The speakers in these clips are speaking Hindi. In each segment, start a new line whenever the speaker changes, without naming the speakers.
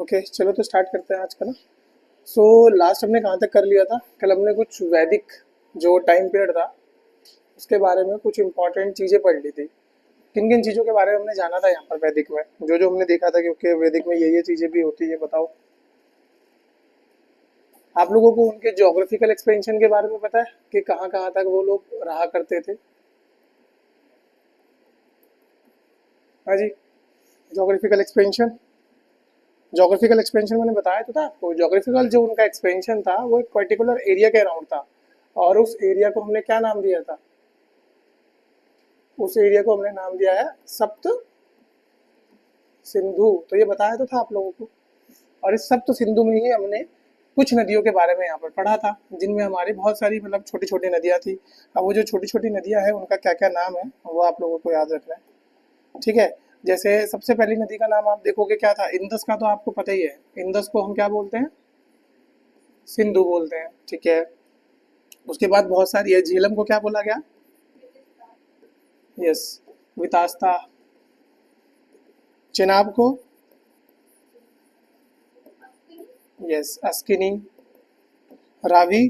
ओके, चलो तो स्टार्ट करते हैं आज का ना। सो लास्ट हमने कहाँ तक कर लिया था? कल हमने कुछ वैदिक जो टाइम पीरियड था उसके बारे में कुछ इंपॉर्टेंट चीज़ें पढ़ ली थी। किन किन चीज़ों के बारे में हमने जाना था यहाँ पर वैदिक में, जो जो हमने देखा था कि ओके वैदिक में ये चीज़ें भी होती है, बताओ। आप लोगों को उनके जोग्राफिकल एक्सपेंशन के बारे में पता है कि कहाँ कहाँ तक वो लोग रहा करते थे? हाँ जी, जोग्राफिकल एक्सपेंशन। जोग्राफिकल एक्सपेंशन मैंने बताया तो था आपको। जोग्राफिकल जो उनका एक्सपेंशन था वो एक पर्टिकुलर एरिया के अराउंड था, और उस एरिया को हमने क्या नाम दिया था? उस एरिया को हमने नाम दिया है सप्त सिंधु। तो ये बताया तो था आप लोगों को। और इस सप्त सिंधु में ही हमने कुछ नदियों के बारे में यहाँ पर पढ़ा था, जिनमें हमारी बहुत सारी मतलब छोटी छोटी नदियाँ थी। अब वो जो छोटी छोटी नदियाँ हैं उनका क्या क्या नाम है वो आप लोगों को याद रखना है, ठीक है। जैसे सबसे पहली नदी का नाम आप देखोगे क्या था? इंदस का तो आपको पता ही है। इंदस को हम क्या बोलते हैं? सिंधु बोलते हैं, ठीक है। उसके बाद बहुत सारी है। झेलम को क्या बोला गया? यस, वितास्ता। चिनाब को? यस, अस्किनी। रावी?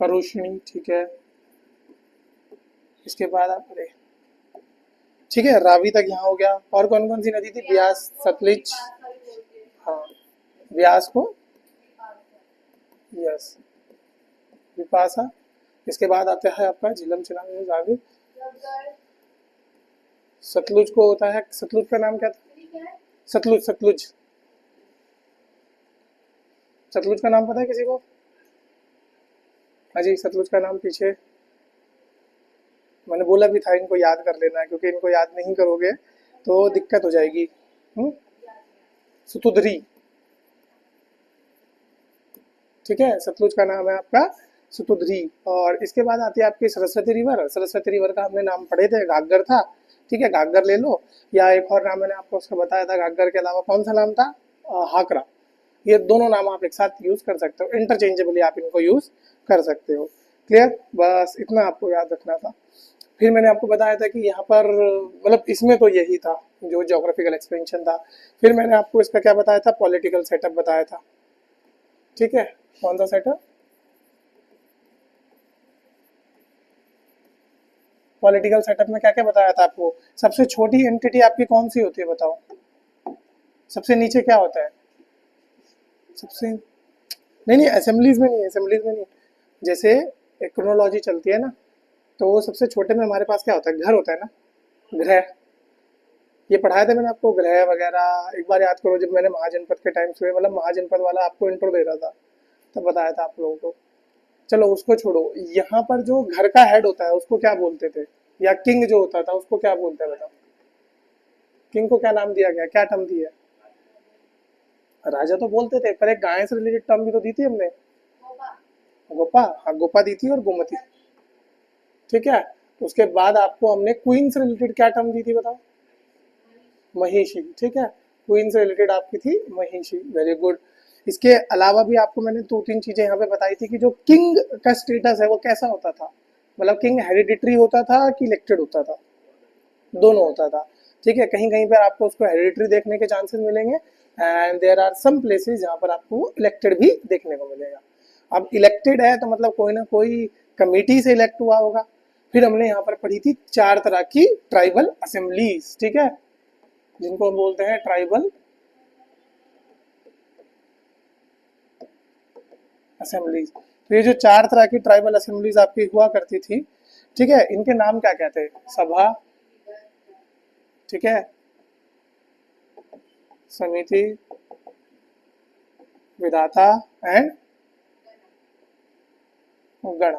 परुष्णी, ठीक है। इसके बाद आप अरे, ठीक है, रावी तक यहाँ हो गया। और कौन कौन सी नदी थी? ब्यास, सतलुज। हाँ, ब्यास को? यस, विपाशा। इसके बाद आता है आपका झेलम, चिनाब, रावी। सतलुज को होता है, सतलुज का नाम क्या था? सतलुज, सतलुज। सतलुज का नाम पता है किसी को? हाँ जी, सतलुज का नाम पीछे मैंने बोला भी था इनको याद कर लेना है, क्योंकि इनको याद नहीं करोगे तो दिक्कत हो जाएगी। सुतुदरी, ठीक है, सतलुज का नाम है आपका सुतुदरी। और इसके बाद आती है आपकी सरस्वती रिवर। सरस्वती रिवर का हमने नाम पढ़े थे, घाघर था, ठीक है, घाघर ले लो। या एक और नाम मैंने आपको उसका बताया था, घाघर के अलावा कौन सा नाम था? हाकरा। ये दोनों नाम आप एक साथ यूज कर सकते हो, इंटरचेंजेबली आप इनको यूज कर सकते हो। क्लियर? बस इतना आपको याद रखना था। फिर मैंने आपको बताया था कि यहाँ पर मतलब इसमें तो यही था जो ज्योग्राफिकल एक्सपेंशन था। फिर मैंने आपको इसका क्या बताया था? पॉलिटिकल सेटअप बताया था, ठीक है। कौन सा सेटअप? पॉलिटिकल सेटअप में क्या क्या बताया था आपको? सबसे छोटी एंटिटी आपकी कौन सी होती है, बताओ? सबसे नीचे क्या होता है? सबसे नहीं नहीं, असेंबलीज में नहीं, असेंबलीज में नहीं। जैसे एक क्रोनोलॉजी चलती है ना, तो वो सबसे छोटे में हमारे पास क्या होता है? घर होता है ना, ग्रह। ये पढ़ाया था मैंने आपको, ग्रह वगैरह। एक बार याद करो, जब मैंने महाजनपद के टाइम से मतलब महाजनपद वाला आपको इंट्रो दे रहा था तब बताया था आप लोगों को। चलो उसको छोड़ो। यहाँ पर जो घर का हेड होता है उसको क्या बोलते थे? या किंग जो होता था उसको क्या बोलते हैं, बताओ? किंग को क्या नाम दिया गया, क्या टर्म दिया? राजा तो बोलते थे, पर एक गाय से रिलेटेड टर्म भी तो दी थी हमने। गोपा, हाँ गोपा दी थी, और गोमती, ठीक है। उसके बाद आपको हमने क्वीन से रिलेटेड क्या टर्म दी थी, बताओ? महिषी, ठीक है। क्वीन से रिलेटेड आपकी थी महिषी, वेरी गुड। इसके अलावा भी आपको मैंने दो तीन चीजें यहाँ पे बताई थी कि जो किंग का स्टेटस है वो कैसा होता था। मतलब किंग हेरिडिटरी होता था कि इलेक्टेड होता था? दोनों होता था, ठीक है। कहीं कहीं पर आपको उसको हेरिडिटरी देखने के चांसेस मिलेंगे, and there are some places जहाँ पर आपको इलेक्टेड भी देखने को मिलेगा। अब इलेक्टेड है तो मतलब कोई ना कोई कमेटी से इलेक्ट हुआ होगा। फिर हमने यहाँ पर पढ़ी थी चार तरह की ट्राइबल असेंबलीज, ठीक है, जिनको हम बोलते हैं ट्राइबल असेंबलीज। तो ये जो चार तरह की ट्राइबल असेंबलीज आपकी हुआ करती थी, ठीक है, इनके नाम क्या कहते हैं? सभा, ठीक है, समिति, विधाता, एंड गण,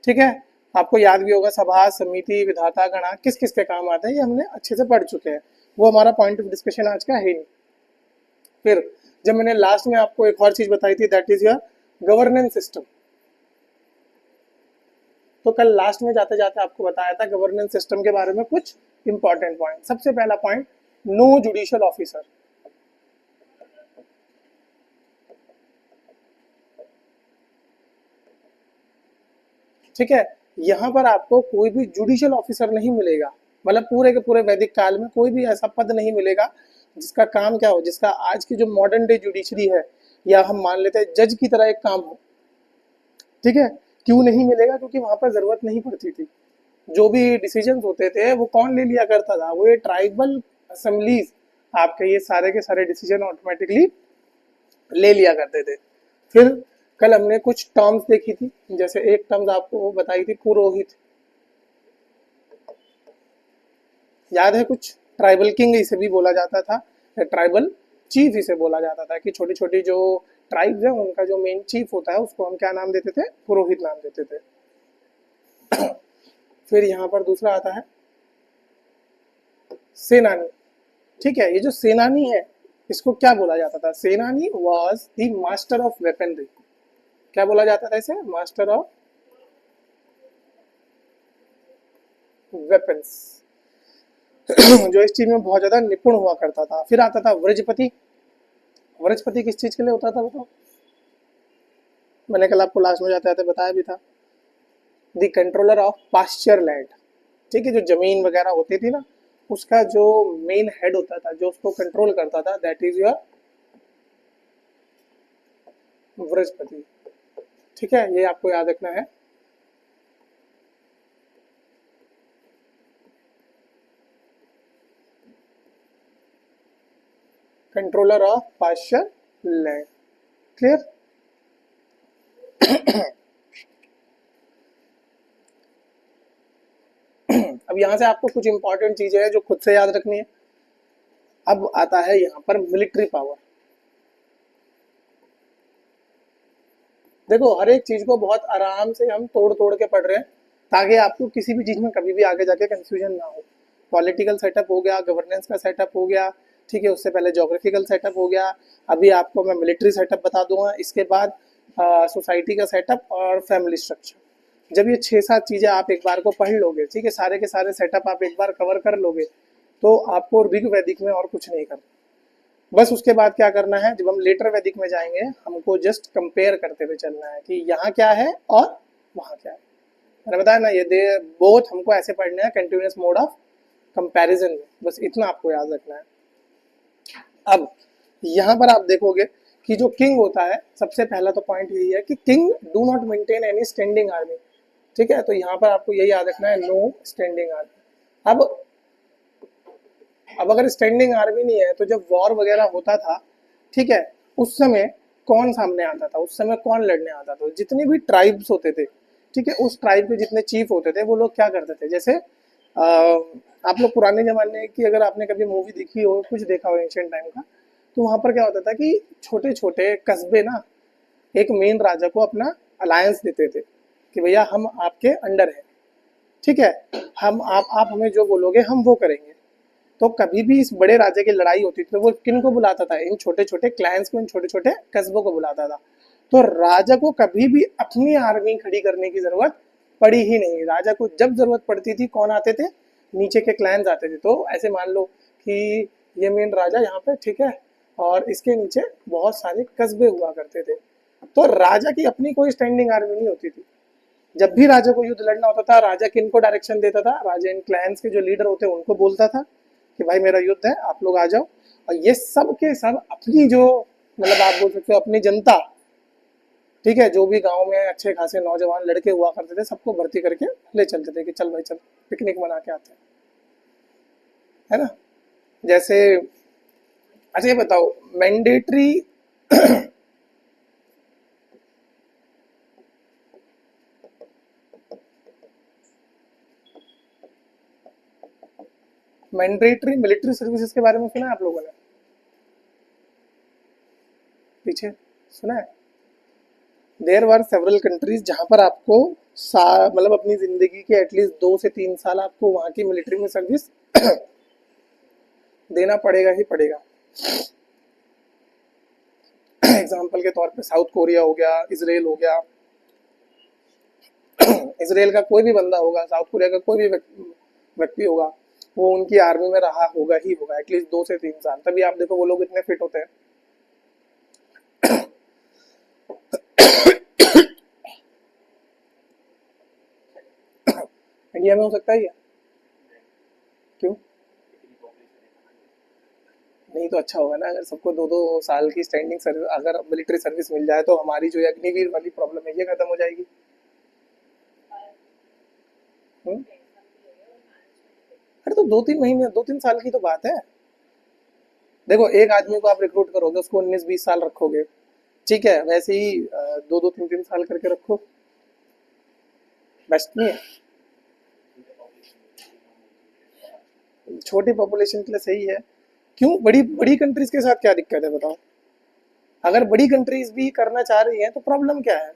ठीक है। आपको याद भी होगा सभा, समिति, विधाता, गणा किस किस के काम आते हैं, ये हमने अच्छे से पढ़ चुके हैं। वो हमारा पॉइंट ऑफ डिस्कशन आज का है ही नहीं। फिर जब मैंने लास्ट में आपको एक और चीज बताई थी, that is your governance system. तो कल लास्ट में जाते जाते आपको बताया था गवर्नेंस सिस्टम के बारे में कुछ इंपॉर्टेंट पॉइंट। सबसे पहला पॉइंट, नो जुडिशियल ऑफिसर, ठीक है। यहाँ पर आपको कोई भी जुडिशियल ऑफिसर नहीं मिलेगा, मतलब पूरे के पूरे वैदिक काल में कोई भी ऐसा पद नहीं मिलेगा जिसका काम क्या हो, जिसका आज की जो मॉडर्न डे जुडिशरी है, या हम मान लेते हैं जज की तरह एक काम हो, ठीक है। क्यों नहीं मिलेगा? क्योंकि वहां पर जरूरत नहीं पड़ती थी। जो भी डिसीजन होते थे वो कौन ले लिया करता था? वो ये ट्राइबल असेंबलीज आपके ये सारे के सारे डिसीजन ऑटोमेटिकली ले लिया करते थे। फिर कल हमने कुछ टर्म्स देखी थी, जैसे एक टर्म्स आपको बताई थी पुरोहित, याद है कुछ? ट्राइबल किंग इसे भी बोला जाता था, या ट्राइबल चीफ इसे बोला जाता था, कि छोटी छोटी जो ट्राइब्स है उनका जो मेन चीफ होता है उसको हम क्या नाम देते थे? पुरोहित नाम देते थे। फिर यहाँ पर दूसरा आता है सेनानी, ठीक है। ये जो सेनानी है इसको क्या बोला जाता था? सेनानी was the master of weaponry. क्या बोला जाता था इसे? Master of weapons. जो इस चीज में बहुत ज्यादा निपुण हुआ करता था। फिर आता था व्रजपति। व्रजपति किस चीज के लिए होता था बताओ? मैंने कल आपको लास्ट में जाते आते बताया भी था। The controller of pasture land, ठीक है। जो जमीन वगैरह होती थी ना, उसका जो मेन हेड होता था, जो उसको कंट्रोल करता था, दैट इज योर व्रजपति, ठीक है। ये आपको याद रखना है। Controller of pasture land, clear? अब यहां से आपको कुछ इंपॉर्टेंट चीजें हैं जो खुद से याद रखनी है। अब आता है यहाँ पर मिलिट्री पावर। देखो हर एक चीज को बहुत आराम से हम तोड़ तोड़ के पढ़ रहे हैं, ताकि आपको किसी भी चीज में कभी भी आगे जाके कंफ्यूजन ना हो। पॉलिटिकल सेटअप हो गया, गवर्नेंस का सेटअप हो गया, ठीक है। उससे पहले ज्योग्राफिकल सेटअप हो गया, अभी आपको मैं मिलिट्री सेटअप बता दूंगा। इसके बाद सोसाइटी का सेटअप और फैमिली स्ट्रक्चर। जब ये 6-7 चीजें आप एक बार को पढ़ लोगे, ठीक है, सारे के सारे सेटअप आप एक बार कवर कर लोगे, तो आपको ऋग वैदिक में और कुछ नहीं करना। बस उसके बाद क्या करना है, जब हम लेटर वैदिक में जाएंगे, हमको जस्ट कंपेयर करते हुए चलना है कि यहाँ क्या है और वहाँ क्या है। मैंने बताया ना, ये दे बोथ हमको ऐसे पढ़ने हैं, कंटिन्यूस मोड ऑफ कंपैरिजन में। बस इतना आपको याद रखना है। अब यहाँ पर आप देखोगे कि जो किंग होता है, सबसे पहला तो पॉइंट यही है कि king do not maintain any standing army, ठीक है। तो यहाँ पर आपको यही याद रखना है, नो स्टैंडिंग आर्मी। अब अगर स्टैंडिंग आर्मी नहीं है, तो जब वॉर वगैरह होता था, ठीक है, उस समय कौन सामने आता था? उस समय कौन लड़ने आता था? जितने भी ट्राइब्स होते थे, ठीक है, उस ट्राइब के जितने चीफ होते थे, वो लोग क्या करते थे? जैसे आप लोग पुराने जमाने की अगर आपने कभी मूवी देखी हो, कुछ देखा हो एंशियंट टाइम का, तो वहां पर क्या होता था कि छोटे छोटे कस्बे ना एक मेन राजा को अपना अलायंस देते थे कि भैया हम आपके अंडर हैं, ठीक है, हम आप हमें जो बोलोगे हम वो करेंगे। तो कभी भी इस बड़े राजा की लड़ाई होती थी तो वो किन को बुलाता था? इन छोटे छोटे क्लैंस को, इन छोटे छोटे कस्बों को बुलाता था। तो राजा को कभी भी अपनी आर्मी खड़ी करने की जरूरत पड़ी ही नहीं। राजा को जब जरूरत पड़ती थी कौन आते थे? नीचे के क्लैंस आते थे। तो ऐसे मान लो कि ये मेन राजा यहाँ पे, ठीक है, और इसके नीचे बहुत सारे कस्बे हुआ करते थे। तो राजा की अपनी कोई स्टैंडिंग आर्मी नहीं होती थी। जब भी राजा को युद्ध लड़ना होता था, राजा किन को डायरेक्शन देता था? राजा इन क्लैंस के जो लीडर होते हैं उनको बोलता था कि भाई मेरा युद्ध है, आप लोग आ जाओ। और ये सब के सब अपनी जो, मतलब आप बोल सकते हो अपनी जनता, ठीक है, जो भी गांव में अच्छे खासे नौजवान लड़के हुआ करते थे, सबको भर्ती करके ले चलते थे कि चल भाई चल पिकनिक मना के आते हैं, है ना। जैसे अच्छा ये बताओ, मैंडेटरी मैंडेटरी मिलिट्री सर्विसेज के बारे में सुना है आप लोगों ने? पीछे सुना है? देयर वर सेवरल कंट्रीज जहां पर आपको मतलब अपनी जिंदगी के एटलीस्ट 2 से 3 साल आपको वहां की मिलिट्री में सर्विस देना पड़ेगा ही पड़ेगा। एग्जाम्पल के तौर पे साउथ कोरिया हो गया, इसराइल हो गया। इसराइल का कोई भी बंदा होगा, साउथ कोरिया का कोई भी व्यक्ति होगा, वो उनकी आर्मी में रहा होगा ही होगा एटलीस्ट 2 से 3 साल। तभी आप देखो वो लोग इतने फिट होते हैं। इंडिया में हो सकता है क्या? क्यों? नहीं तो अच्छा होगा ना, अगर सबको 2-2 साल की स्टैंडिंग सर्विस, अगर मिलिट्री सर्विस मिल जाए तो हमारी जो ये अग्निवीर वाली प्रॉब्लम है ये खत्म हो जाएगी। हम्म? अरे तो 2-3 महीने, 2-3 साल की तो बात है। देखो एक आदमी को आप रिक्रूट करोगे, उसको 19-20 साल रखोगे, ठीक है, वैसे ही 2-2 3-3 साल करके रखो, बेस्ट नहीं है? छोटी पॉपुलेशन के लिए सही है। क्यों, बड़ी बड़ी कंट्रीज के साथ क्या दिक्कत है बताओ? अगर बड़ी कंट्रीज भी करना चाह रही हैं तो प्रॉब्लम क्या है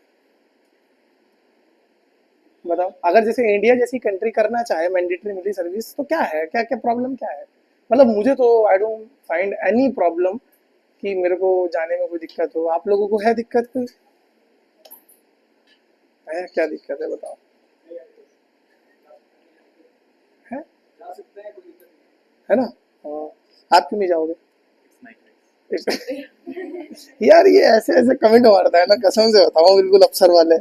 बताओ? अगर जैसे इंडिया जैसी कंट्री करना चाहे मैंडेटरी मिलिट्री सर्विस तो क्या है, क्या क्या प्रॉब्लम क्या है? मतलब मुझे तो I don't find any problem कि मेरे को जाने में कोई दिक्कत हो। आप लोगों को है दिक्कत कोई? है क्या दिक्कत है बताओ? है है ना? हाँ। आप क्यों नहीं जाओगे? यार ये ऐसे ऐसे कमेंट मारता है ना, कसम से बताऊं, बिल्कुल अफसर वाले।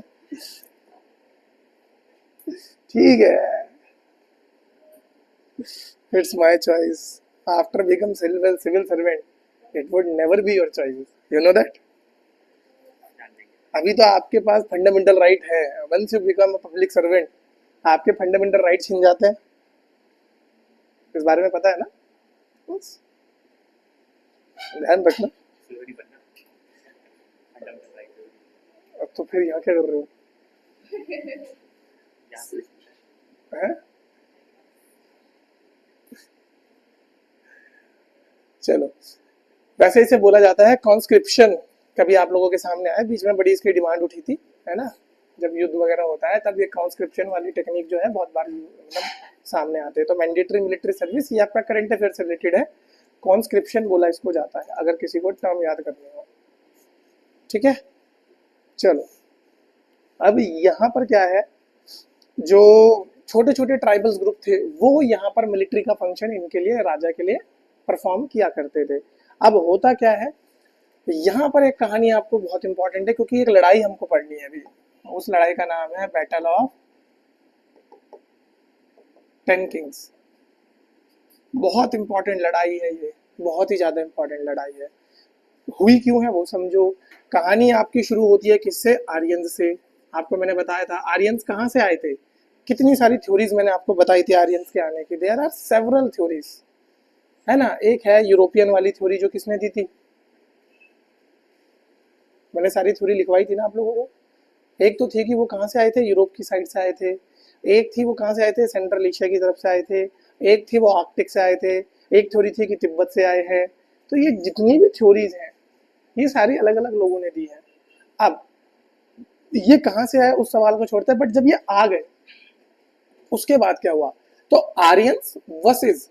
ठीक है, it's my choice. After become civil servant it would never be your choice, you know that. अभी तो आपके पास फंडामेंटल राइट है, once you become a public servant आपके फंडामेंटल राइट छिन जाते हैं। इस बारे में पता है ना? बस ध्यान रखना। अब तो फिर यहाँ क्या कर रहे हो? हैं? चलो, वैसे इसे बोला जाता है कॉन्स्क्रिप्शन। कभी आप लोगों के सामने आया, बीच में बड़ी इसकी डिमांड उठी थी, है ना? जब युद्ध वगैरह होता है तब ये कॉन्स्क्रिप्शन वाली टेक्निक जो है बहुत बार मतलब सामने आते हैं। तो मैंडेटरी मिलिट्री सर्विस ये आपका करंट अफेयर से रिलेटेड है। कॉन्स्क्रिप्शन बोला इसको जाता है, अगर किसी को टर्म याद करनी हो। ठीक है, चलो। अब यहाँ पर क्या है, जो छोटे छोटे ट्राइबल्स ग्रुप थे वो यहाँ पर मिलिट्री का फंक्शन इनके लिए, राजा के लिए परफॉर्म किया करते थे। अब होता क्या है, यहाँ पर एक कहानी आपको बहुत इंपॉर्टेंट है क्योंकि एक लड़ाई हमको पढ़नी है अभी। उस लड़ाई का नाम है बैटल ऑफ 10 किंग्स। बहुत इंपॉर्टेंट लड़ाई है ये, बहुत ही ज्यादा इंपॉर्टेंट लड़ाई है। हुई क्यों है वो समझो। कहानी आपकी शुरू होती है किससे? आर्यंस से। आपको मैंने बताया था आर्यंस कहाँ से आए थे, कितनी सारी थ्योरीज मैंने आपको बताई थी आर्यंस के आने की। देयर आर सेवरल थ्योरीज, है ना? एक है यूरोपियन वाली थ्योरी, जो किसने दी थी? मैंने सारी थ्योरी लिखवाई थी ना आप लोगों को। एक तो थी कि वो कहाँ से आए थे, यूरोप की साइड से आए थे। एक थी वो कहाँ से आए थे, सेंट्रल एशिया की तरफ से आए थे। एक थी वो आर्कटिक से आए थे। एक थ्योरी थी कि तिब्बत से आए हैं। तो ये जितनी भी थ्योरीज हैं ये सारी अलग अलग लोगों ने दी है। अब ये कहाँ से आए उस सवाल को छोड़ते हैं, बट जब ये आ गए उसके बाद क्या हुआ? तो आर्यंस वर्सेस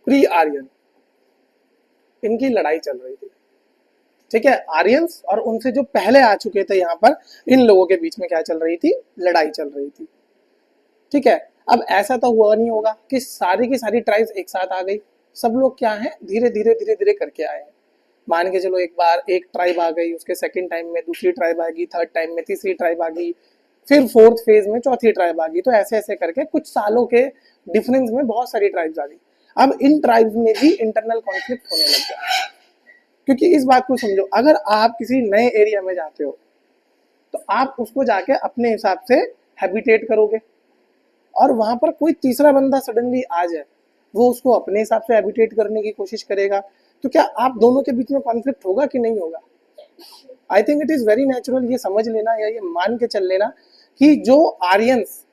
प्री आर्यन, इनकी लड़ाई चल रही थी। ठीक है, आर्यंस और उनसे जो पहले आ चुके थे यहाँ पर, इन लोगों के बीच में क्या चल रही थी? लड़ाई चल रही थी। ठीक है, अब ऐसा तो हुआ नहीं होगा कि सारी की सारी ट्राइब्स एक साथ आ गई। सब लोग क्या है, धीरे धीरे धीरे धीरे करके आए हैं। मान के चलो एक बार एक ट्राइब आ गई, उसके सेकंड टाइम में दूसरी ट्राइब आ गई, थर्ड टाइम में तीसरी ट्राइब आ गई, फिर फोर्थ फेज में चौथी ट्राइब आ गई। तो ऐसे ऐसे करके कुछ सालों के डिफरेंस में बहुत सारी ट्राइब्स आ गई। अब इन ट्राइब्स में भी इंटरनल कॉन्फ्लिक्ट होने लग गया। क्योंकि इस बात को समझो, अगर आप किसी नए एरिया में जाते हो तो आप उसको जाके अपने हिसाब से हैबिटेट करोगे, और वहां पर कोई तीसरा बंदा सडनली आ जाए, वो उसको अपने हिसाब से हैबिटेट करने की कोशिश करेगा। तो क्या आप दोनों के बीच में कॉन्फ्लिक्ट होगा कि नहीं होगा? I think it is very natural. ये समझ लेना या ये मान के चल लेना कि जो आर्यंस,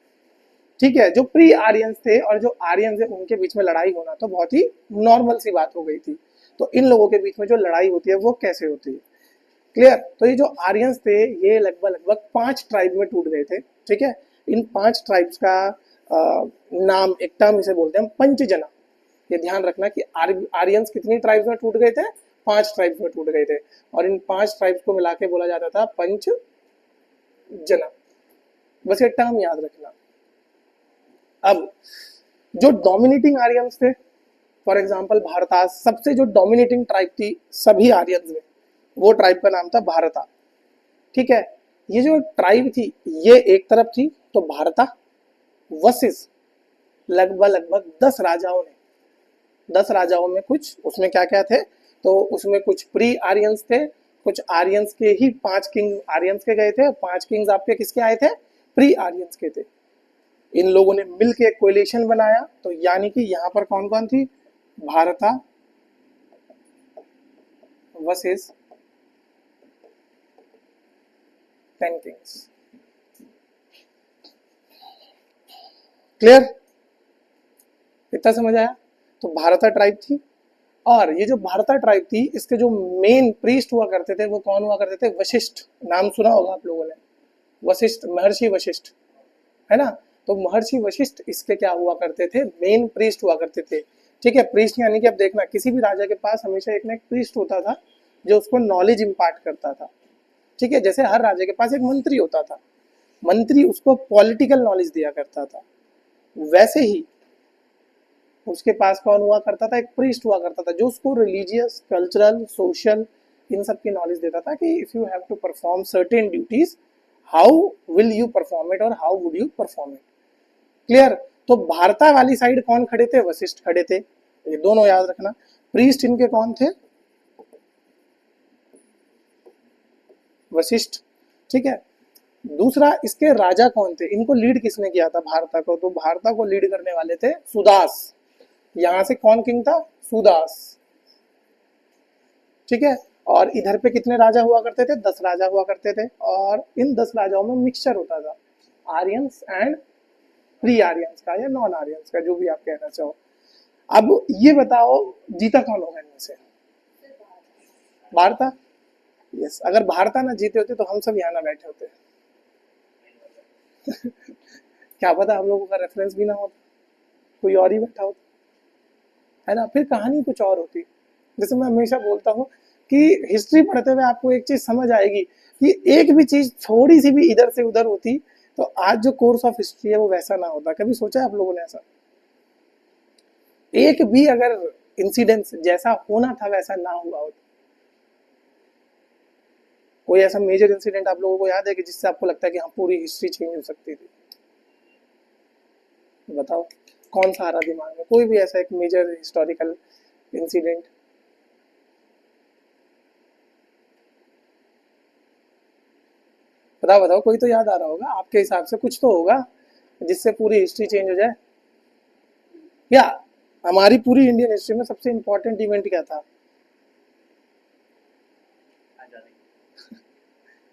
ठीक है, जो प्री आर्यंस थे और जो आर्यंस है उनके बीच में लड़ाई होना तो बहुत ही नॉर्मल सी बात हो गई थी। तो इन लोगों के बीच में जो लड़ाई होती है वो कैसे होती है? क्लियर? तो ये जो आर्यंस थे ये लगभग लगभग 5 ट्राइब में टूट गए थे। ठीक है, इन 5 ट्राइब्स का नाम, एक टर्म इसे बोलते हैं पंचजना। ये ध्यान रखना कि आर्यंस कितनी ट्राइब्स में टूट गए थे? 5 ट्राइब्स में टूट गए थे, और इन 5 ट्राइब्स को मिला के बोला जाता था पंचजना। बस ये टर्म याद रखना। अब जो डोमिनेटिंग आर्यंस थे, फॉर एग्जाम्पल भारतास, सबसे जो डोमिनेटिंग ट्राइब थी सभी आर्यंस में, वो ट्राइब का नाम था भारता। ठीक है, ये जो ट्राइब थी ये एक तरफ थी, तो भारता वर्सेस लगभग लगभग 10 राजाओं ने 10 राजाओं में कुछ उसमें क्या क्या थे, तो उसमें कुछ प्री आर्यंस थे, कुछ आर्यंस के ही 5 किंग आर्यंस के गए थे, 5 किंग्स आपके किसके आए थे, प्री आर्यंस के थे। इन लोगों ने मिलकर एक कोलिशन बनाया, तो यानी कि यहाँ पर कौन कौन थी, भारता वर्सेस 10 किंग्स। क्लियर, इतना समझ आया। तो भारता ट्राइब थी, और ये जो भारता ट्राइब थी इसके जो मेन प्रीस्ट हुआ करते थे वो कौन हुआ करते थे, वशिष्ठ, नाम सुना होगा आप लोगों ने, वशिष्ठ, महर्षि वशिष्ठ, है ना। तो महर्षि वशिष्ठ इसके क्या हुआ करते थे, मेन प्रीस्ट हुआ करते थे। ठीक है, प्रीस्ट यानी कि अब देखना किसी भी राजा के पास हमेशा एक ना एक प्रीस्ट होता था जो उसको नॉलेज इम्पार्ट करता था। ठीक है, जैसे हर राजा के पास एक मंत्री होता था, मंत्री उसको पॉलिटिकल नॉलेज दिया करता था, वैसे ही उसके पास कौन हुआ करता था, एक प्रीस्ट हुआ करता था जो उसको रिलीजियस, कल्चरल, सोशल, इन सब की नॉलेज देता था कि if you have to perform certain duties, how will you perform it और how would you perform it. Clear. तो भारता वाली साइड कौन खड़े थे, वशिष्ठ खड़े थे, ये दोनों याद रखना। प्रीस्ट इनके कौन थे, वशिष्ठ। ठीक है, दूसरा इसके राजा कौन थे, इनको लीड किसने किया था भारता को, तो भारता को लीड करने वाले थे सुदास। यहां से कौन किंग था, सुदास। ठीक है, और इधर पे कितने राजा हुआ करते थे, 10 राजा हुआ करते थे, और इन 10 राजाओं में मिक्सचर होता था आर्यंस एंड प्री आर्यंस का या नॉन आर्यंस का, जो भी आप कहना चाहो। अब ये बताओ जीता कौन होगा इनमें से, भारता। यस, अगर भारता ना जीते होते तो हम सब यहाँ ना बैठे होते। क्या पता हम लोगों का रेफरेंस भी ना होता, कोई और ही बैठा होता, है ना, फिर कहानी कुछ और होती। जैसे मैं हमेशा बोलता हूँ कि हिस्ट्री पढ़ते हुए आपको एक चीज समझ आएगी कि एक भी चीज थोड़ी सी भी इधर से उधर होती तो आज जो कोर्स ऑफ हिस्ट्री है वो वैसा ना होता। कभी सोचा है आप लोगों ने ऐसा, एक भी अगर इंसिडेंस जैसा होना था वैसा ना हुआ होता। कोई ऐसा मेजर इंसिडेंट आप लोगों को याद है कि जिससे आपको लगता है कि हाँ पूरी हिस्ट्री चेंज हो सकती थी, बताओ कौन सा आ रहा दिमाग में, कोई भी ऐसा एक मेजर हिस्टोरिकल इंसिडेंट। बताओ बताओ, कोई तो याद आ रहा होगा आपके हिसाब से, कुछ तो होगा जिससे पूरी हिस्ट्री चेंज हो जाए। या हमारी पूरी इंडियन हिस्ट्री में सबसे इंपॉर्टेंट इवेंट क्या था,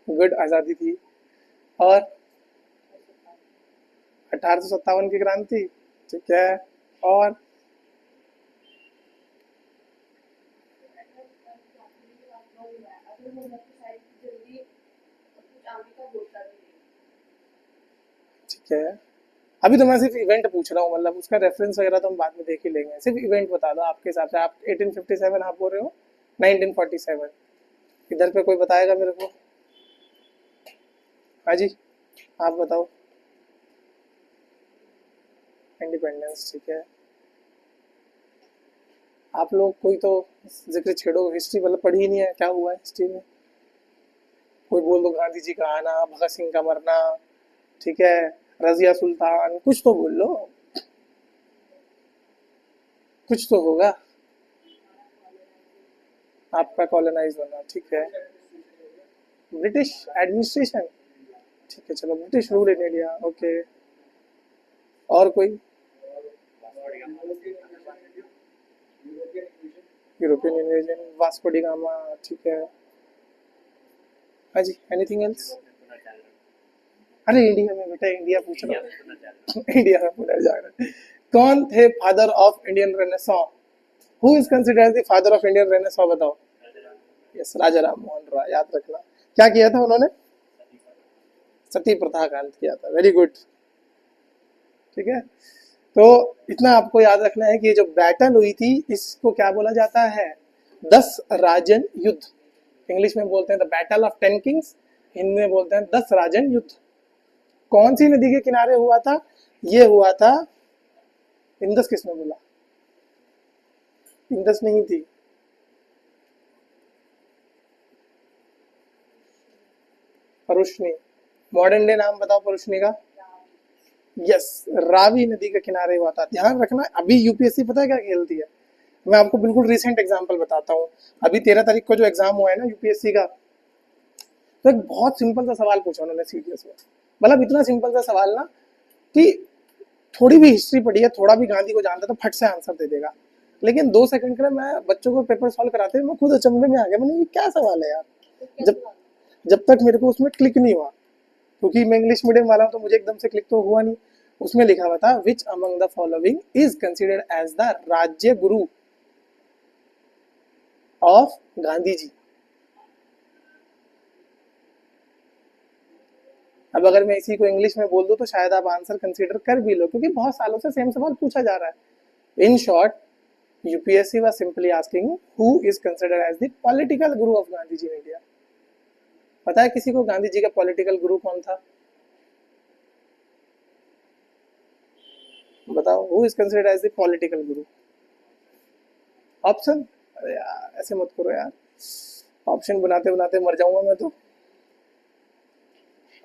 गुड, आज़ादी थी। और 1857 की क्रांति, ठीक है। और ठीक है, अभी तो मैं सिर्फ इवेंट पूछ रहा हूँ, मतलब उसका रेफरेंस वगैरह तो हम बाद में देख ही लेंगे, सिर्फ इवेंट बता दो आपके हिसाब से। आप 1857 आप बोल रहे हो, 1947 इधर पे कोई बताएगा मेरे को, हाँ जी आप बताओ। इंडिपेंडेंस, ठीक है। आप लोग कोई तो जिक्र छेड़ो, हिस्ट्री मतलब पढ़ी ही नहीं है, क्या हुआ है हिस्ट्री में, कोई बोल दो गांधी जी का आना, भगत सिंह का मरना, ठीक है, रजिया सुल्तान, कुछ तो बोल लो, कुछ तो होगा। आपका कॉलोनाइज होना, ठीक है। ब्रिटिश एडमिनिस्ट्रेशन, ठीक है, चलो British rule in India, okay. और कोई, European invasion, Vasco D gamma, ठीक है। हाँ जी, एनीथिंग एल्स। अरे इंडिया में बेटा, इंडिया पूछ रहा हूँ। इंडिया में पुनर्जागरण, कौन थे father of Indian renaissance, who is considered the father of Indian renaissance, बताओ। यस, राजा राम मोहन रॉय, याद रखना। क्या किया था उन्होंने, सती प्रथा का अंत किया था, वेरी गुड। ठीक है, तो इतना आपको याद रखना है कि ये जो बैटल हुई थी इसको क्या बोला जाता है, 10 राजन युद्ध। इंग्लिश में बोलते हैं the battle of 10 Kings, Hindi में बोलते हैं 10 राजन युद्ध। कौन सी नदी के किनारे हुआ था, ये हुआ था, इंदस किसने बोला, इंदस नहीं थी, परुष्णी। मॉडर्न डे नाम बताओ परुष्णी का, यस, रावी नदी के किनारे हुआ था। ध्यान रखना, अभी यूपीएससी पता है क्या खेलती है, मैं आपको बिल्कुल रिसेंट एग्जांपल बताता हूँ। अभी 13 तारीख को जो एग्जाम हुआ है ना यूपीएससी का, तो एक बहुत सिंपल सा सवाल पूछा उन्होंने सीडीएस में। मतलब इतना सिंपल सा सवाल ना कि थोड़ी भी हिस्ट्री पढ़ी है, थोड़ा भी गांधी को जानता तो फट से आंसर दे देगा। लेकिन 2 सेकंड के लिए मैं बच्चों को पेपर सॉल्व कराते हुए मैं खुद अचंभे में आ गया। मैंने ये क्या सवाल है यार, जब जब तक मेरे को उसमें क्लिक नहीं हुआ, क्योंकि मैं इंग्लिश मीडियम वाला हूँ तो मुझे एकदम से क्लिक तो हुआ नहीं। उसमें लिखा हुआ था which among the following is considered as the राज्य गुरु ऑफ गांधी जी। अब अगर मैं इसी को इंग्लिश में बोल दूं तो शायद आप आंसर कंसीडर कर भी लो, क्योंकि बहुत सालों से सेम सवाल पूछा जा रहा है। In short, UPSC was simply asking who is considered as the political guru of Gandhi ji in India। पता है किसी को गांधी जी का पॉलिटिकल गुरु कौन था? बताओ, who is considered as the political guru? Option? अरे यार ऐसे मत करो यार, ऑप्शन बनाते बनाते मर जाऊंगा मैं तो।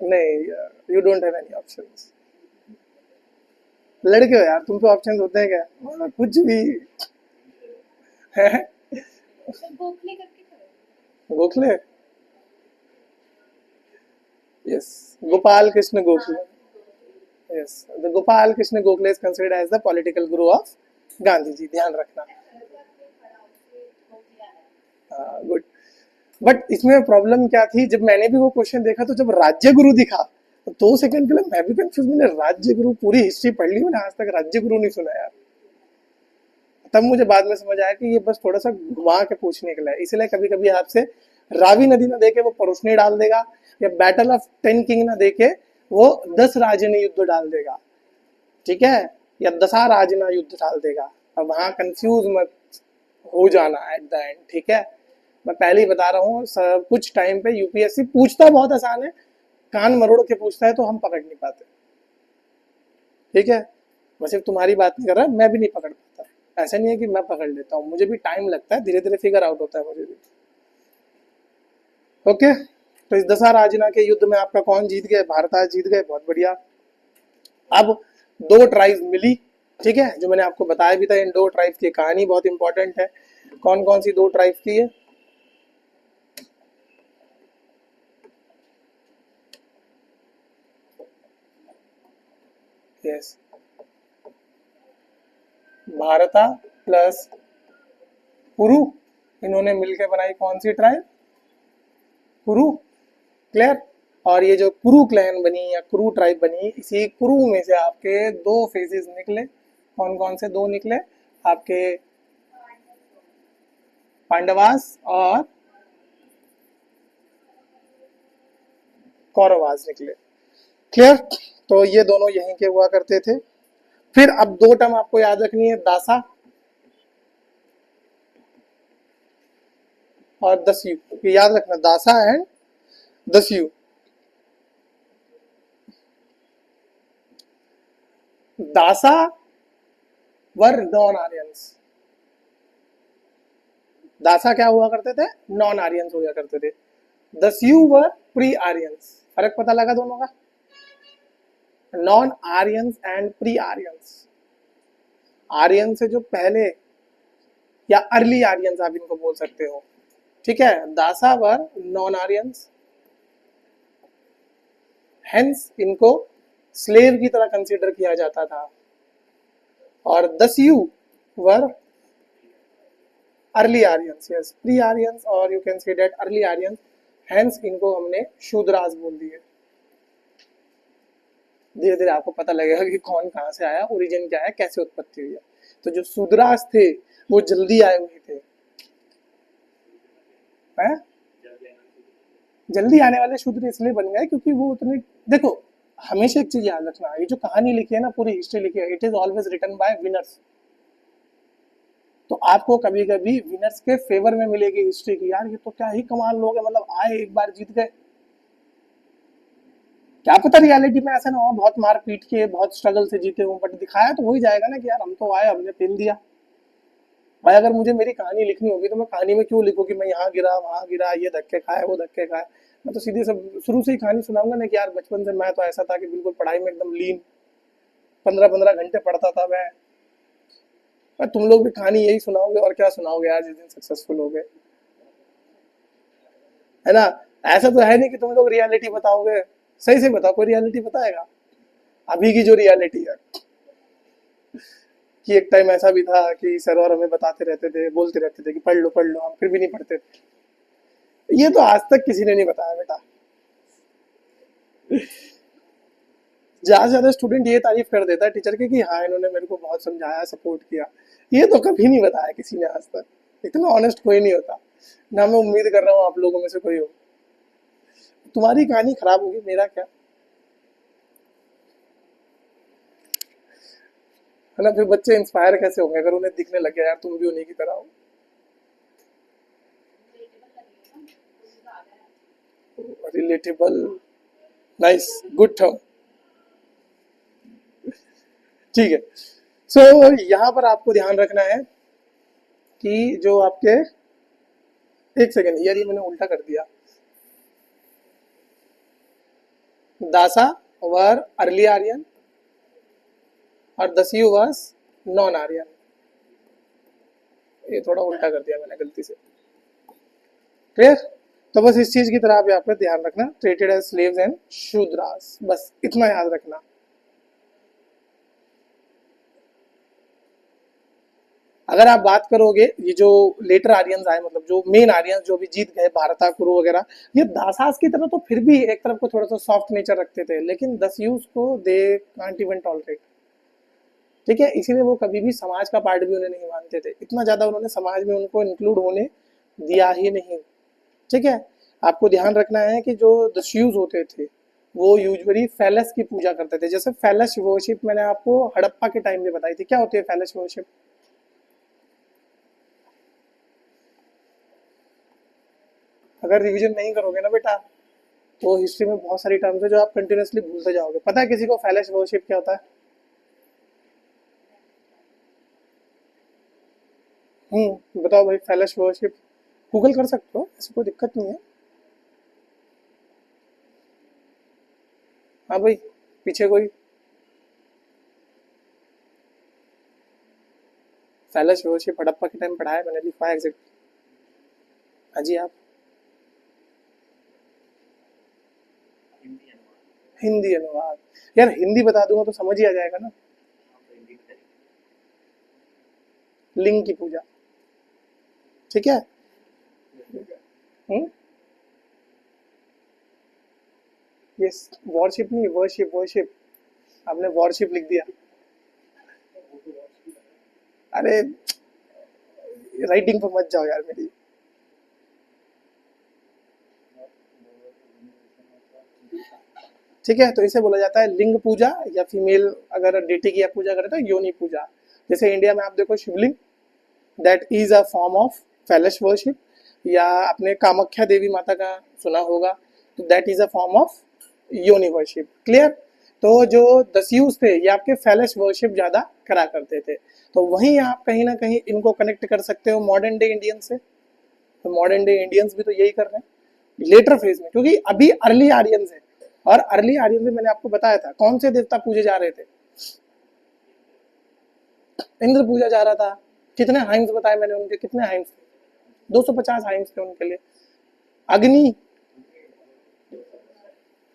नहीं, you don't have any options. लड़के हो यार, तुम पे ऑप्शंस होते हैं क्या? कुछ भी है। Gokhale, yes, Gopal Krishna Gokhale. Yes, the Gopal Krishna Gokhale is considered as the political guru of Gandhi ji, ध्यान रखना। गुड। बट इसमें प्रॉब्लम क्या थी, जब मैंने भी वो क्वेश्चन देखा तो जब राज्य गुरु दिखा तो 2 सेकंड के लिए मैं भी कंफ्यूज। मैंने राज्य गुरु, पूरी हिस्ट्री पढ़ ली मैंने, आज तक राज्य गुरु नहीं सुना यार। तब मुझे बाद में समझ आया कि ये बस थोड़ा सा घुमा के पूछने के लिए, इसलिए कभी कभी आपसे रावी नदी ना देके वो परोसनी डाल देगा, या बैटल ऑफ 10 किंग ना देके वो 10 राजनी युद्ध डाल देगा, ठीक है, या 10 राजना युद्ध डाल देगा। अब वहां कंफ्यूज मत हो जाना एट द एंड, ठीक है। मैं पहले ही बता रहा हूँ, कुछ टाइम पे यूपीएससी पूछता बहुत आसान है, कान मरोड़ के पूछता है तो हम पकड़ नहीं पाते, ठीक है। मैं सिर्फ तुम्हारी बात नहीं कर रहा, मैं भी नहीं पकड़ पाता। ऐसा नहीं है कि मैं पकड़ लेता हूँ, मुझे भी टाइम लगता है, धीरे धीरे फिगर आउट होता है मुझे भी। ओके, तो इस 10 राजना के युद्ध में आपका कौन जीत गए? भारत आज जीत गए, बहुत बढ़िया। अब 2 ट्राइब्स मिली, ठीक है, जो मैंने आपको बताया भी था। इन 2 ट्राइब्स की कहानी बहुत इंपॉर्टेंट है। कौन कौन सी 2 ट्राइब्स की है? यस, भारता प्लस कुरु, इन्होंने मिलकर बनाई कौन सी ट्राइब? कुरु, क्लियर। और ये जो कुरु क्लैन बनी या कुरु ट्राइब बनी, इसी कुरु में से आपके 2 फेजेस निकले। कौन कौन से 2 निकले आपके? पांडवास और कौरवास निकले, क्लियर। तो ये दोनों यहीं के हुआ करते थे। फिर अब 2 टर्म आपको याद रखनी है, दासा और दस्यु, ये याद रखना, दासा एंड दस्यु। दासा वर नॉन आर्यंस, दासा क्या हुआ करते थे? नॉन आर्यंस हुआ करते थे। दस्यु वर प्री आर्यंस। फर्क पता लगा दोनों का? Non Aryans and pre Aryans. Aryan से जो पहले, या अर्ली आर्यंस आप इनको बोल सकते हो, ठीक है। Dasa were non Aryans, hence इनको स्लेव की तरह कंसीडर किया जाता था। और dasyu were early Aryans, yes, pre Aryans, और you can say that early Aryans, hence इनको हमने शूद्रास बोल दिए। धीरे धीरे आपको पता लगेगा कि कौन कहाँ से आया, ओरिजिन क्या है, कैसे उत्पत्ति हुई है। तो जो शूद्रास थे वो जल्दी आए हुए थे, है? जल्दी आने वाले शूद्र इसलिए बन गए क्योंकि वो उतने, देखो हमेशा एक चीज याद रखना, ये जो कहानी लिखी है ना, पूरी हिस्ट्री लिखी है, it is always written by winners. तो आपको कभी कभी विनर्स के फेवर में मिलेगी हिस्ट्री की, यार ये तो क्या ही कमाल लोग है, मतलब आए एक बार जीत गए। क्या पता रियलिटी में ऐसा ना हो, बहुत मार पीट के बहुत स्ट्रगल से जीते हो, बट दिखाया तो वही जाएगा ना कि यार हम तो आए, हमने पेल दिया। भाई अगर मुझे मेरी कहानी लिखनी होगी तो मैं कहानी में क्यों लिखूँ कि मैं यहाँ गिरा वहां गिरा, ये धक्के खाए वो धक्के खाए। मैं तो सीधे सब शुरू से ही कहानी सुनाऊंगा ना कि यार बचपन से मैं तो ऐसा था कि बिल्कुल पढ़ाई में एकदम लीन, 15-15 घंटे पढ़ता था मैं, पर तुम लोग भी कहानी यही सुनाओगे और क्या सुनाओगे यार जिस दिन सक्सेसफुल हो गए, है ना। ऐसा तो है नहीं कि तुम लोग रियलिटी बताओगे, सही से बताओ, कोई रियलिटी बताएगा अभी की जो रियलिटी है। कि एक टाइम ऐसा भी था कि सर और हमें बताते रहते थे, बोलते रहते थे कि पढ़ लो, हम फिर भी नहीं पढ़ते थे। ये तो आज तक किसी ने नहीं बताया बेटा। ज्यादा से ज्यादा स्टूडेंट ये तारीफ कर देता है टीचर की कि हाँ इन्होंने मेरे को बहुत समझाया, सपोर्ट किया। ये तो कभी नहीं बताया किसी ने आज तक। इतना ऑनेस्ट कोई नहीं होता। ना मैं उम्मीद कर रहा हूँ आप लोगों में से कोई हो। तुम्हारी कहानी खराब होगी, मेरा क्या, है ना। फिर बच्चे इंस्पायर कैसे होंगे अगर उन्हें दिखने लग गया यार तुम भी उन्हीं की तरह हो। Relatable, nice, good thought. ठीक है। सो यहाँ पर आपको ध्यान रखना है कि जो आपके, एक सेकेंड यार ये मैंने उल्टा कर दिया। दासा वर अर्ली आर्यन और दस्यु वाज नॉन आर्यन। ये थोड़ा उल्टा कर दिया मैंने गलती से। क्लियर। तो बस इस चीज की तरह आप यहाँ पे ध्यान रखना, treated as slaves and Shudras, बस इतना याद रखना। अगर आप बात करोगे ये जो लेटर आर्यंस आए, मतलब जो मेन आर्यंस जो भी जीत गए, भारता कुरु वगैरह, ये दासास की तरह तो फिर भी एक तरफ को थोड़ा सा सॉफ्ट नेचर रखते थे, लेकिन दस्युस को दे कांट इवन टॉलरेट। ठीक है, इसीलिए वो कभी भी समाज का पार्ट भी उन्हें नहीं मानते थे, इतना ज्यादा उन्होंने समाज में उनको इंक्लूड होने दिया ही नहीं। ठीक है। आपको ध्यान रखना है कि जो दस्युस होते थे वो यूजुअली फैलस की पूजा करते थे। जैसे फैलस वर्शिप मैंने आपको हड़प्पा के टाइम में बताई थी, क्या होती है फैलस वर्शिप। अगर रिवीजन नहीं करोगे ना बेटा तो हिस्ट्री में बहुत सारी टर्म्स है जो आप कंटिन्यूसली भूलते जाओगे। पता है किसी को फैलस वर्शिप क्या होता है। बताओ भाई फैलस वर्शिप। गूगल कर सकते हो, ऐसी कोई दिक्कत नहीं है। हाँ भाई, पीछे कोई। फैलस वर्शिप हड़प्पा के टाइम पढ़ाया मैंने, लिखा है एग्जैक्ट। हाँ जी आप। हिंदी अनुवाद यार, हिंदी बता दूंगा तो समझ ही आ जाएगा ना। लिंग की पूजा। ठीक है। हम्म। ये वॉरशिप नहीं, वर्शिप वर्शिप। आपने वॉरशिप लिख दिया। अरे राइटिंग पर मत जाओ यार मेरी। ठीक है, तो इसे बोला जाता है लिंग पूजा, या फीमेल अगर डेटी की आप पूजा करें तो योनि पूजा। जैसे इंडिया में आप देखो Shivling, that is a form of phallus worship. या आपने कामाख्या देवी माता का सुना होगा, तो that is a form of yoni worship. Clear. तो जो दस्यूज थे ये आपके फैलस वर्शिप ज्यादा करा करते थे। तो वहीं आप कहीं ना कहीं इनको कनेक्ट कर सकते हो मॉडर्न डे इंडियन से। तो मॉडर्न डे इंडियंस भी तो यही कर रहे हैं लेटर फेज में, क्योंकि अभी अर्ली आर्यंस है। और अर्ली आर्यन में मैंने आपको बताया था कौन से देवता पूजे जा रहे थे। इंद्र पूजा जा रहा था। कितने हाइम्स बताए मैंने उनके, कितने हाइम्स थे, 250 हाइम्स थे उनके लिए। अग्नि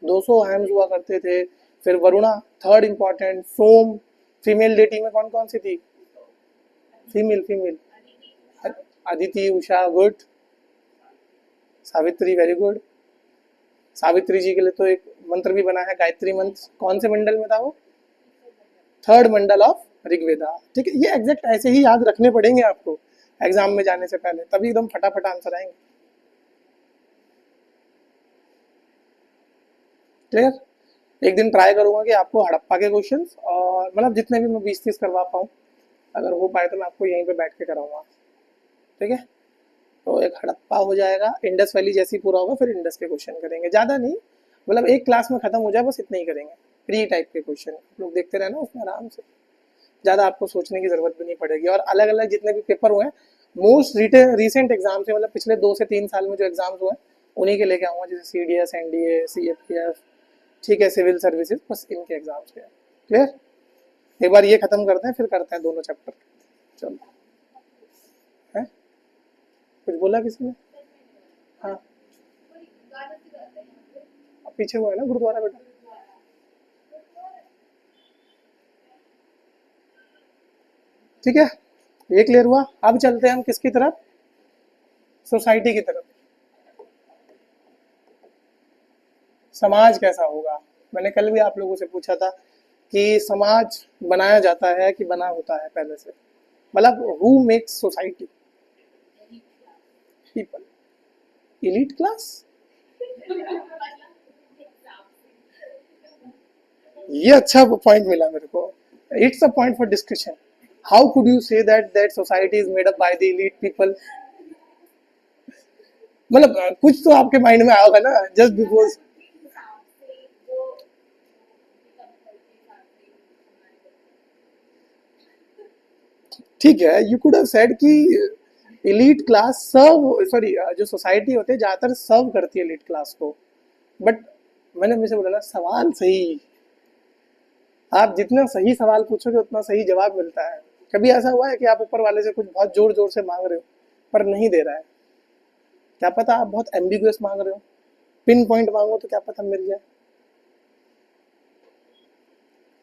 200 हाइम्स हुआ करते थे। फिर Varuna third important. Soma, female deity में कौन कौन सी थी, female female. Aditi, Usha good, Savitri very good. Savitri ji के लिए तो एक मंत्र भी बना है, गायत्री मंत्र। कौन से मंडल में था वो, थर्ड मंडल ऑफ ऋग्वेदा। ठीक है, ये एग्जैक्ट ऐसे ही याद रखने पड़ेंगे आपको एग्जाम में जाने से पहले, तभी एकदम फटाफट आंसर आएंगे। क्लियर। एक दिन ट्राई करूंगा कि आपको हड़प्पा के क्वेश्चंस और मतलब जितने भी मैं 20-30 करवा पाऊँ, अगर हो पाए तो मैं आपको यहीं पे बैठ के कराऊंगा। ठीक है। तो एक हड़प्पा हो जाएगा, इंडस वैली जैसे ही पूरा होगा फिर इंडस के क्वेश्चन करेंगे, ज़्यादा नहीं, मतलब एक क्लास में खत्म हो जाए बस इतना ही करेंगे। प्री टाइप के क्वेश्चन लोग देखते रहना उसमें आराम से, ज़्यादा आपको सोचने की जरूरत भी नहीं पड़ेगी। और अलग अलग जितने भी पेपर हुए हैं मोस्ट रिसेंट एग्जाम से, मतलब पिछले 2 से 3 साल में जो एग्जाम्स हुए हैं उन्हीं के लेके आऊँगा, जैसे CDS, NDA, CFPF। ठीक है, सिविल सर्विसेज, बस इनके एग्जाम्स के। क्लियर। एक बार ये खत्म करते हैं फिर करते हैं दोनों चैप्टर। चलो, है कुछ बोला किसी ने? हाँ, अब पीछे हुआ है ना गुरुद्वारा बेटा। ठीक है, ये क्लियर हुआ। अब चलते हैं हम किसकी तरफ, सोसाइटी की तरफ। समाज कैसा होगा, मैंने कल भी आप लोगों से पूछा था कि समाज बनाया जाता है कि बना होता है पहले से, मतलब who makes society, people, elite class. ये अच्छा पॉइंट मिला मेरे को, it's a point for discussion. How could you say that that society is made up by the elite people, मतलब कुछ तो आपके माइंड में आएगा ना, जस्ट बिकॉज। ठीक है, यू कुड हैव सेड कि इलीट क्लास सर्व, सॉरी, जो सोसाइटी होती है ज्यादातर सर्व करती है इलीट क्लास को, बट मैंने हमेशा बोला ना, सवाल सही, आप जितना सही सवाल पूछोगे उतना सही जवाब मिलता है। कभी ऐसा हुआ है कि आप ऊपर वाले से कुछ बहुत जोर जोर से मांग रहे हो पर नहीं दे रहा है, क्या पता आप बहुत एम्बिगुअस मांग रहे हो, पिन पॉइंट मांगो तो क्या पता मिल जाए।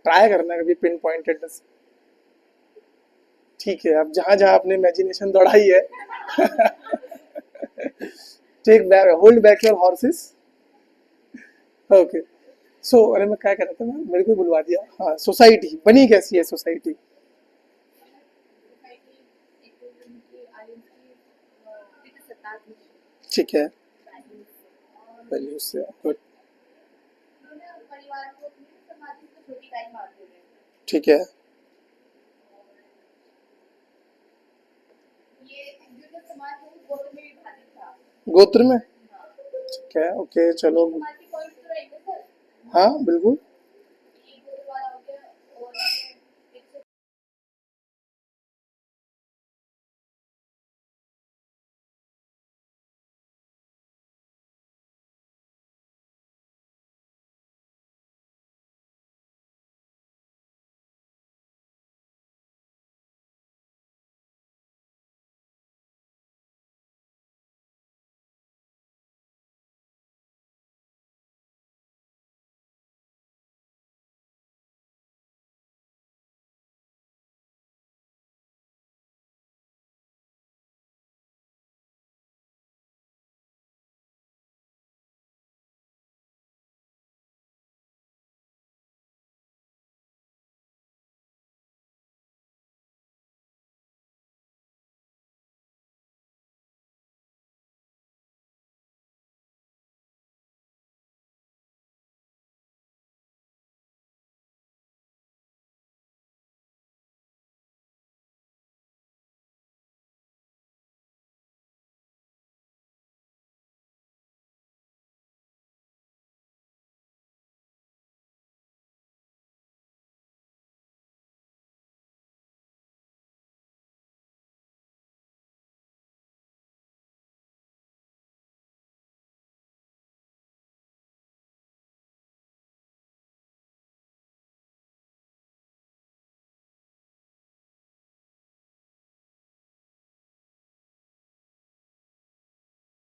ट्राई करना कभी पिन पॉइंटेडनेस। ठीक है, अब जहां जहां आपने इमेजिनेशन दौड़ाई है take back, hold back your horses. Okay, so अरे मैं क्या कह रहा था, मैं मेरे को बुलवा दिया। हाँ, सोसाइटी बनी कैसी है सोसाइटी? ठीक है, वैल्यूज से गुड। ठीक है, गोत्र में। ठीक है, ओके चलो। हाँ बिल्कुल।